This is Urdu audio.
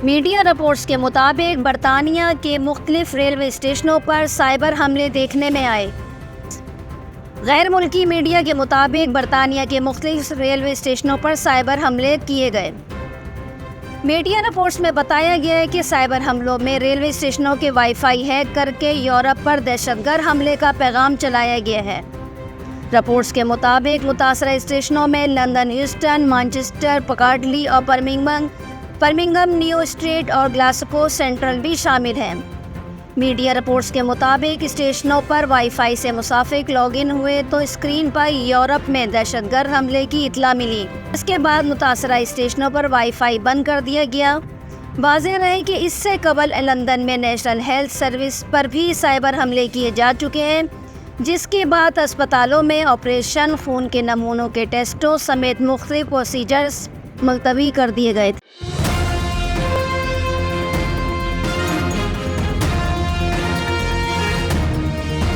میڈیا رپورٹس کے مطابق برطانیہ کے مختلف ریلوے اسٹیشنوں پر سائبر حملے دیکھنے میں آئے۔ غیر ملکی میڈیا کے مطابق برطانیہ کے مختلف ریلوے اسٹیشنوں پر سائبر حملے کیے گئے۔ میڈیا رپورٹس میں بتایا گیا ہے کہ سائبر حملوں میں ریلوے اسٹیشنوں کے وائی فائی ہیک کر کے یورپ پر دہشت گرد حملے کا پیغام چلایا گیا ہے۔ رپورٹس کے مطابق متاثرہ اسٹیشنوں میں لندن ایسٹن، مانچسٹر، پکارڈلی اور برمنگھم نیو اسٹریٹ اور گلاسکو سینٹرل بھی شامل ہیں۔ میڈیا رپورٹس کے مطابق اسٹیشنوں پر وائی فائی سے مسافر لاگ ان ہوئے تو اسکرین پر یورپ میں دہشت گرد حملے کی اطلاع ملی۔ اس کے بعد متاثرہ اسٹیشنوں پر وائی فائی بند کر دیا گیا۔ واضح رہے کہ اس سے قبل لندن میں نیشنل ہیلتھ سروس پر بھی سائبر حملے کیے جا چکے ہیں، جس کے بعد اسپتالوں میں آپریشن، خون کے نمونوں کے ٹیسٹوں سمیت مختلف پروسیجرز ملتوی کر دیے گئے تھے۔